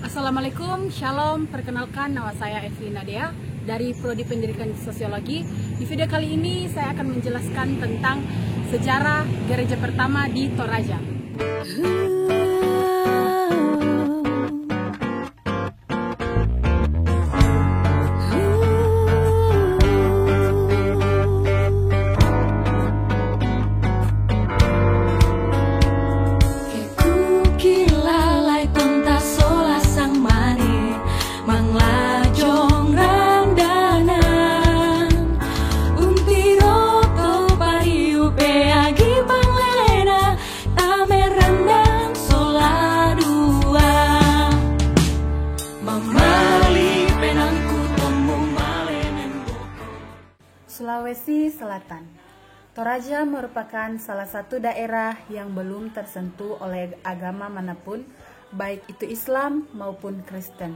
Assalamualaikum, Shalom. Perkenalkan, nama saya Evi Nadia dari Prodi Pendidikan Sosiologi. Di video kali ini saya akan menjelaskan tentang sejarah gereja pertama di Toraja. Sulawesi Selatan. Toraja merupakan salah satu daerah yang belum tersentuh oleh agama manapun, baik itu Islam maupun Kristen.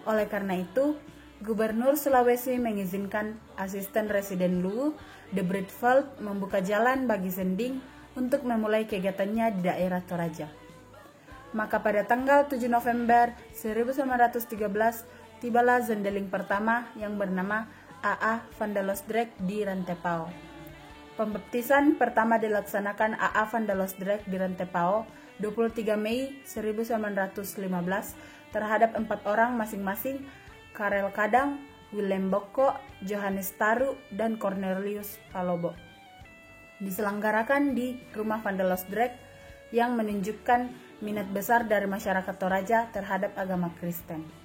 Oleh karena itu, Gubernur Sulawesi mengizinkan Asisten Residen Luwu, De Breedveld, membuka jalan bagi Sending untuk memulai kegiatannya di daerah Toraja. Maka pada tanggal 7 November 1913, tibalah Zendeling pertama yang bernama A.A. van der Loosdrecht di Rantepao. Pembaptisan pertama dilaksanakan A.A. van der Loosdrecht di Rantepao 23 Mei 1915 terhadap 4 orang masing-masing, Karel Kadang, Willem Boko, Johannes Taru, dan Cornelius Palobo. Diselenggarakan di rumah van der Loosdrecht yang menunjukkan minat besar dari masyarakat Toraja terhadap agama Kristen.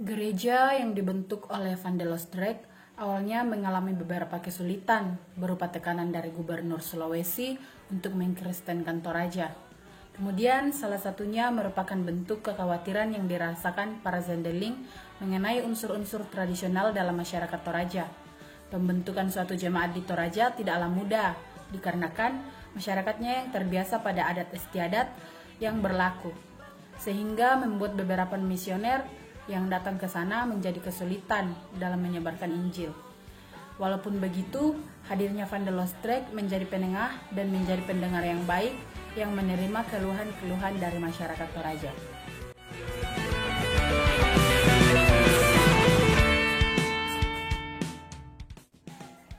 Gereja yang dibentuk oleh van der Loosdrecht awalnya mengalami beberapa kesulitan berupa tekanan dari Gubernur Sulawesi untuk mengkristenkan Toraja. Kemudian salah satunya merupakan bentuk kekhawatiran yang dirasakan para Zendeling mengenai unsur-unsur tradisional dalam masyarakat Toraja. Pembentukan suatu jemaat di Toraja tidaklah mudah dikarenakan masyarakatnya yang terbiasa pada adat istiadat yang berlaku, sehingga membuat beberapa misioner yang datang ke sana menjadi kesulitan dalam menyebarkan Injil. Walaupun begitu, hadirnya van der Loosdrecht menjadi penengah dan menjadi pendengar yang baik yang menerima keluhan-keluhan dari masyarakat Toraja.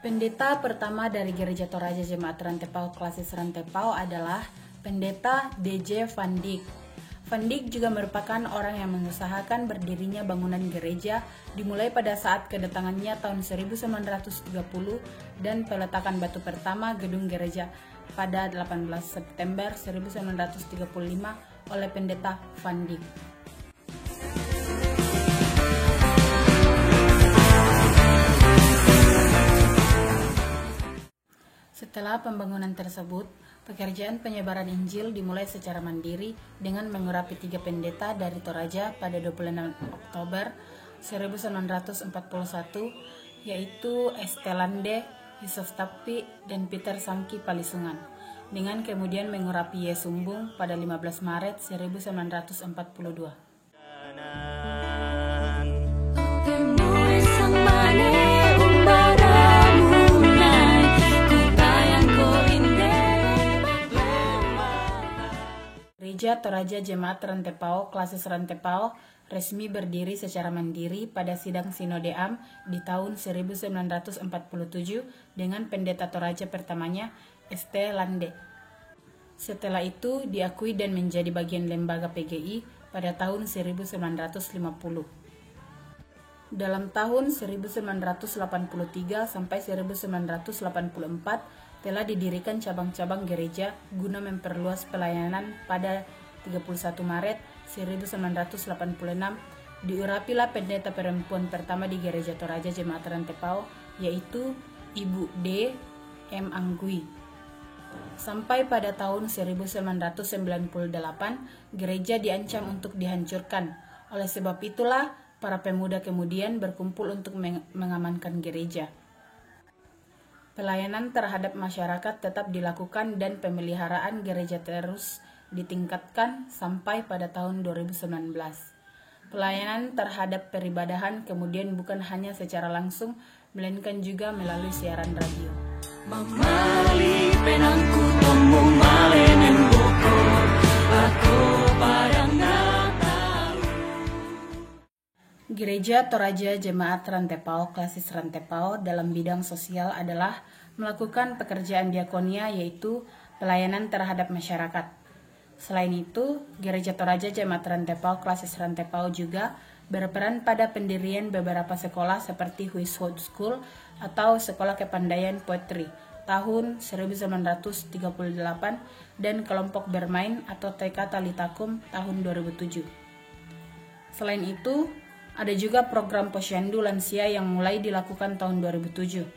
Pendeta pertama dari Gereja Toraja Jemaat Rantepao Klasis Rantepao adalah Pendeta D.J. van Dyck. Van Dyck juga merupakan orang yang mengusahakan berdirinya bangunan gereja dimulai pada saat kedatangannya tahun 1930 dan peletakan batu pertama gedung gereja pada 18 September 1935 oleh Pendeta van Dyck. Setelah pembangunan tersebut, pekerjaan penyebaran Injil dimulai secara mandiri dengan mengurapi 3 pendeta dari Toraja pada 26 Oktober 1941, yaitu Estelande, Yusuf Tapi, dan Peter Sangki Palisungan, dengan kemudian mengurapi Yesumbung pada 15 Maret 1942. Gereja Toraja Jemaat Rantepao Klasis Rantepao resmi berdiri secara mandiri pada sidang Sinode Am di tahun 1947 dengan pendeta Toraja pertamanya St. Lande. Setelah itu diakui dan menjadi bagian lembaga PGI pada tahun 1950. Dalam tahun 1983 sampai 1984 telah didirikan cabang-cabang gereja guna memperluas pelayanan. Pada 31 Maret 1986 diurapilah pendeta perempuan pertama di Gereja Toraja Jemaat Rantepao, yaitu Ibu D. M. Anggui. Sampai pada tahun 1998 gereja diancam untuk dihancurkan. Oleh sebab itulah para pemuda kemudian berkumpul untuk mengamankan gereja. Pelayanan terhadap masyarakat tetap dilakukan dan pemeliharaan gereja terus ditingkatkan sampai pada tahun 2019. Pelayanan terhadap peribadahan kemudian bukan hanya secara langsung, melainkan juga melalui siaran radio. Mamali penangku temu malenen bokor, aku padang Natalu. Gereja Toraja Jemaat Rantepao Klasis Rantepao dalam bidang sosial adalah melakukan pekerjaan diakonia, yaitu pelayanan terhadap masyarakat. Selain itu, Gereja Toraja Jemaat Rantepao Klasis Rantepao juga berperan pada pendirian beberapa sekolah seperti Huishhoud School atau Sekolah Kepandaian Poetry tahun 1938 dan Kelompok Bermain atau TK Talitakum tahun 2007. Selain itu, ada juga program Posyandu Lansia yang mulai dilakukan tahun 2007.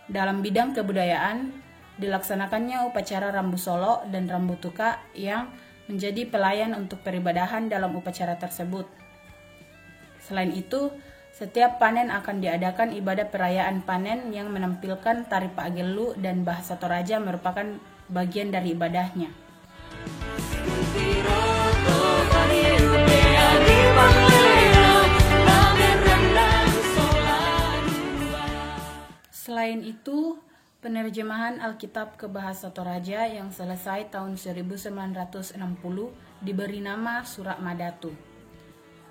Dalam bidang kebudayaan, dilaksanakannya upacara Rambu Solo dan Rambu Tuka yang menjadi pelayan untuk peribadahan dalam upacara tersebut. Selain itu, setiap panen akan diadakan ibadah perayaan panen yang menampilkan tari Paagelu dan bahasa Toraja merupakan bagian dari ibadahnya. Selain itu, penerjemahan Alkitab ke bahasa Toraja yang selesai tahun 1960 diberi nama Surat Madatu.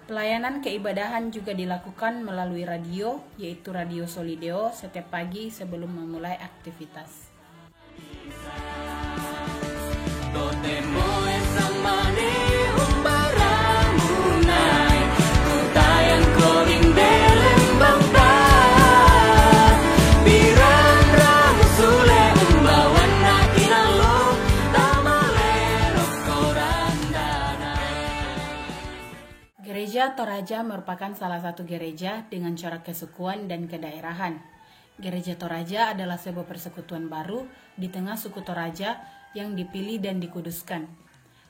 Pelayanan keibadahan juga dilakukan melalui radio, yaitu Radio Solideo setiap pagi sebelum memulai aktivitas. Gereja Toraja merupakan salah satu gereja dengan corak kesukuan dan kedaerahan. Gereja Toraja adalah sebuah persekutuan baru di tengah suku Toraja yang dipilih dan dikuduskan.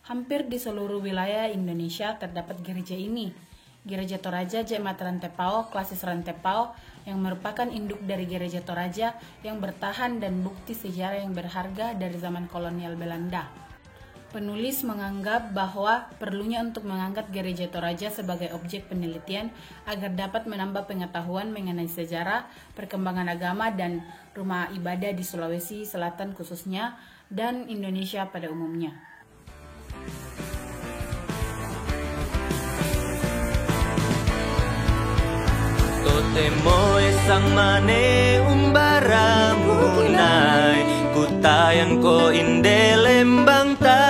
Hampir di seluruh wilayah Indonesia terdapat gereja ini. Gereja Toraja Jemaat Rantepao Klasis Rantepao yang merupakan induk dari Gereja Toraja yang bertahan dan bukti sejarah yang berharga dari zaman kolonial Belanda. Penulis menganggap bahwa perlunya untuk mengangkat Gereja Toraja sebagai objek penelitian agar dapat menambah pengetahuan mengenai sejarah, perkembangan agama, dan rumah ibadah di Sulawesi Selatan khususnya, dan Indonesia pada umumnya. Totemo sang mane umbara munai, kutayan ko inde lembang ta,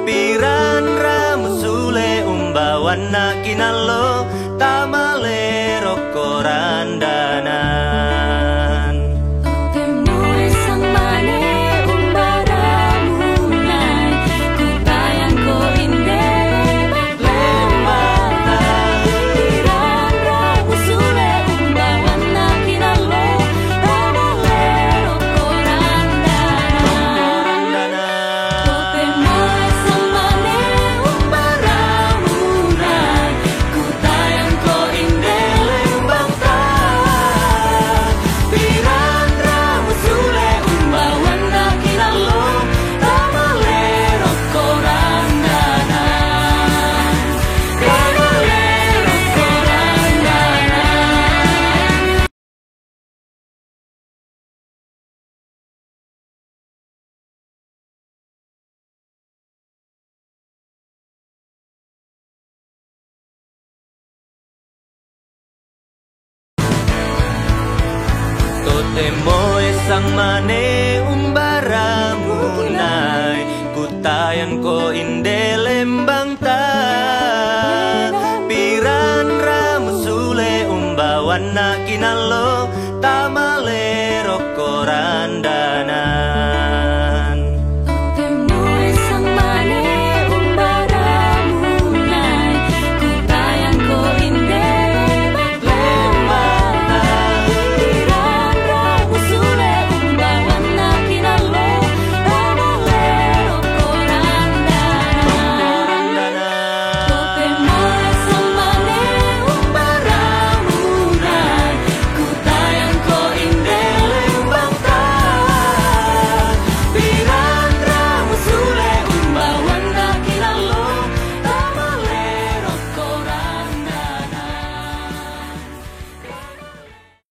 piran ramusule umbawan na kinalo, tamale rokorandanan. Temo sang mane umbara munai, kutayan ko inde lembang ta, piran ramusule umbawan na kinalo, tamale rokorandana.